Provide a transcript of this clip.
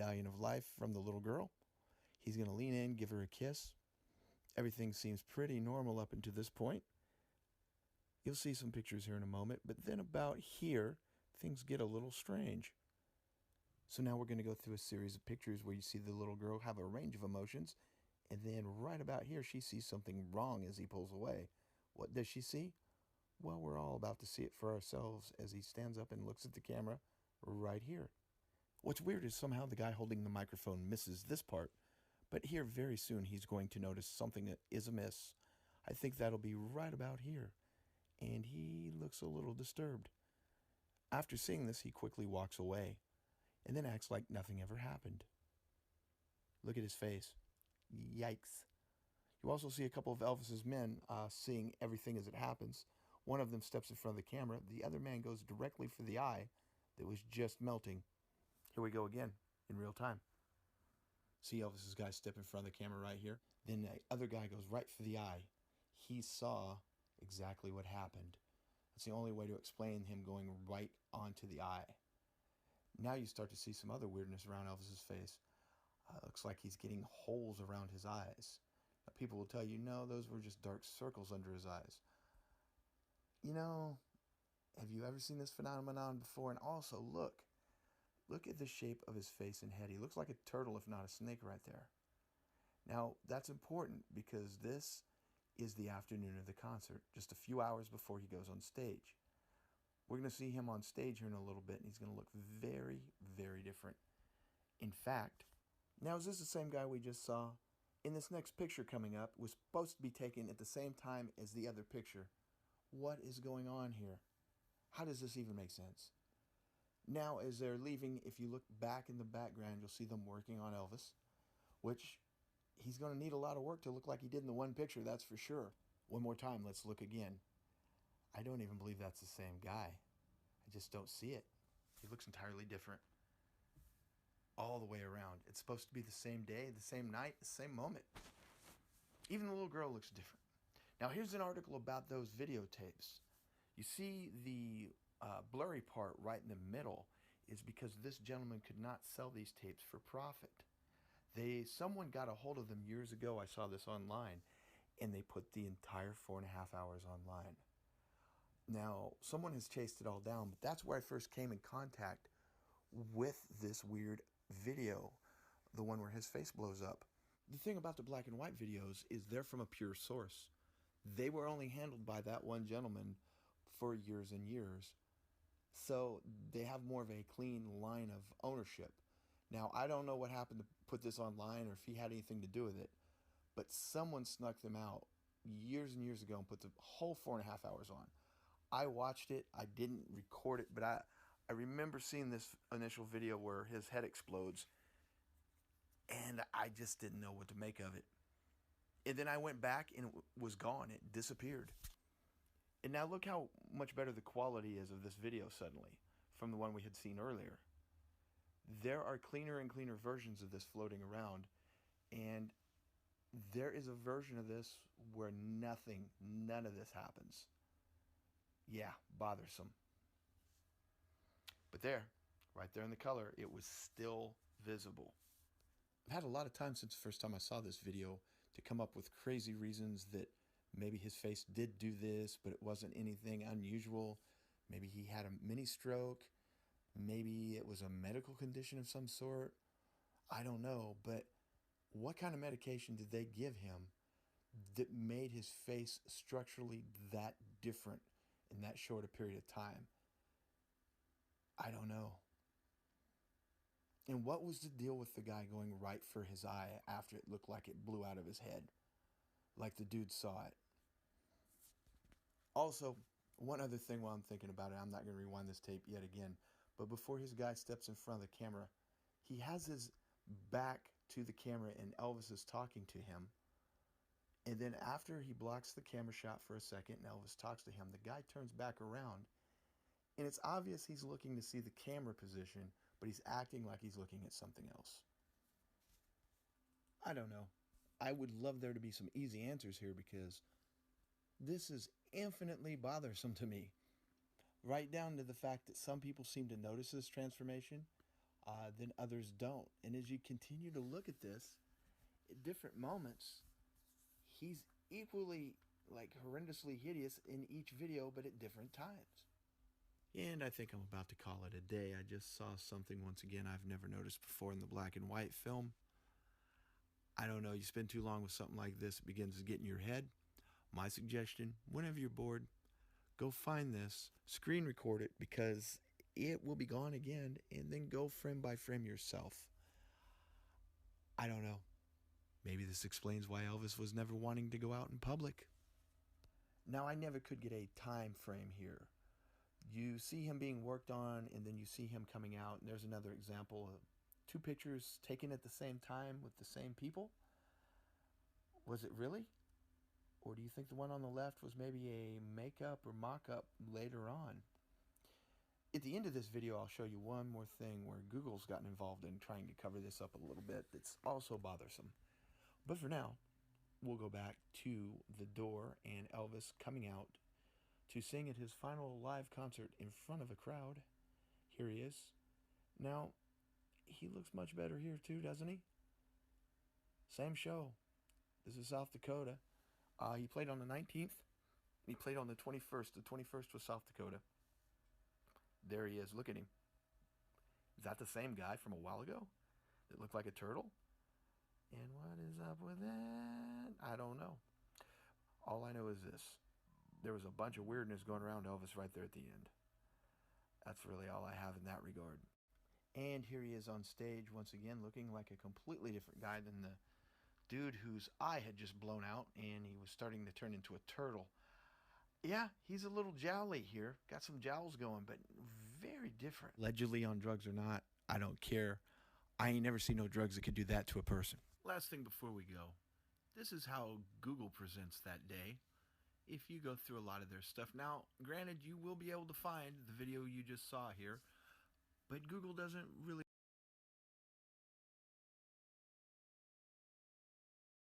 medallion of life from the little girl. He's going to lean in, give her a kiss. Everything seems pretty normal up until this point. You'll see some pictures here in a moment, but then about here, things get a little strange. So now we're going to go through a series of pictures where you see the little girl have a range of emotions, and then right about here, she sees something wrong as he pulls away. What does she see? Well, we're all about to see it for ourselves as he stands up and looks at the camera right here. What's weird is somehow the guy holding the microphone misses this part, but here very soon he's going to notice something that is amiss. I think that'll be right about here, and he looks a little disturbed. After seeing this, he quickly walks away, and then acts like nothing ever happened. Look at his face. Yikes. You also see a couple of Elvis's men seeing everything as it happens. One of them steps in front of the camera. The other man goes directly for the eye that was just melting. Here we go again, in real time. See Elvis's guy step in front of the camera right here. Then the other guy goes right for the eye. He saw exactly what happened. That's the only way to explain him going right onto the eye. Now you start to see some other weirdness around Elvis's face. Looks like he's getting holes around his eyes. Now, people will tell you, no, those were just dark circles under his eyes. You know, have you ever seen this phenomenon before? And also, look at the shape of his face and head. He looks like a turtle, if not a snake, right there. Now, that's important because this is the afternoon of the concert, just a few hours before he goes on stage. We're going to see him on stage here in a little bit, and he's going to look very, very different. In fact, now is this the same guy we just saw? In this next picture coming up, was supposed to be taken at the same time as the other picture. What is going on here? How does this even make sense? Now, as they're leaving, if you look back in the background, you'll see them working on Elvis, which he's going to need a lot of work to look like he did in the one picture, that's for sure. One more time, let's look again. I don't even believe that's the same guy. I just don't see it. He looks entirely different. All the way around. It's supposed to be the same day, the same night, the same moment. Even the little girl looks different. Now, here's an article about those videotapes. You see the blurry part right in the middle is because this gentleman could not sell these tapes for profit. Someone got a hold of them years ago. I saw this online, and they put the entire 4.5 hours online. Now, someone has chased it all down, but that's where I first came in contact with this weird video, the one where his face blows up. The thing about the black and white videos is they're from a pure source. They were only handled by that one gentleman for years and years. So they have more of a clean line of ownership. Now, I don't know what happened to put this online or if he had anything to do with it, but someone snuck them out years and years ago and put the whole 4.5 hours on. I watched it. I didn't record it, but I remember seeing this initial video where his head explodes, and I just didn't know what to make of it. And then I went back, and it was gone. It disappeared. And now look how much better the quality is of this video suddenly from the one we had seen earlier. There are cleaner and cleaner versions of this floating around, and there is a version of this where none of this happens. Yeah, bothersome. But there, right there in the color, it was still visible. I've had a lot of time since the first time I saw this video to come up with crazy reasons that maybe his face did do this, but it wasn't anything unusual. Maybe he had a mini stroke. Maybe it was a medical condition of some sort. I don't know, but what kind of medication did they give him that made his face structurally that different in that short a period of time? I don't know. And what was the deal with the guy going right for his eye after it looked like it blew out of his head? Like the dude saw it. Also, one other thing while I'm thinking about it, I'm not going to rewind this tape yet again, but before his guy steps in front of the camera, he has his back to the camera and Elvis is talking to him. And then after he blocks the camera shot for a second and Elvis talks to him, the guy turns back around. And it's obvious he's looking to see the camera position, but he's acting like he's looking at something else. I don't know. I would love there to be some easy answers here because this is infinitely bothersome to me. Right down to the fact that some people seem to notice this transformation. than others don't. And as you continue to look at this, at different moments, he's equally like horrendously hideous in each video, but at different times. And I think I'm about to call it a day. I just saw something once again I've never noticed before in the black and white film. I don't know, you spend too long with something like this, it begins to get in your head. My suggestion, whenever you're bored, go find this, screen record it, because it will be gone again, and then go frame by frame yourself. I don't know. Maybe this explains why Elvis was never wanting to go out in public. Now, I never could get a time frame here. You see him being worked on, and then you see him coming out, and there's another example of two pictures taken at the same time with the same people. Was it really? Or do you think the one on the left was maybe a makeup or mock-up later on? At the end of this video, I'll show you one more thing where Google's gotten involved in trying to cover this up a little bit that's also bothersome. But for now, we'll go back to the door and Elvis coming out to sing at his final live concert in front of a crowd. Here he is. Now, he looks much better here too, doesn't he? Same show. This is South Dakota. He played on the 19th. He played on the 21st. The 21st was South Dakota. There he is. Look at him. Is that the same guy from a while ago that looked like a turtle? And what is up with that? I don't know. All I know is this. There was a bunch of weirdness going around Elvis right there at the end. That's really all I have in that regard. And here he is on stage once again, looking like a completely different guy than the dude whose eye had just blown out and he was starting to turn into a turtle. Yeah, he's a little jowly here. Got some jowls going, but very different. Allegedly on drugs or not, I don't care. I ain't never seen no drugs that could do that to a person. Last thing before we go. This is how Google presents that day. If you go through a lot of their stuff. Now, granted, you will be able to find the video you just saw here, but Google doesn't really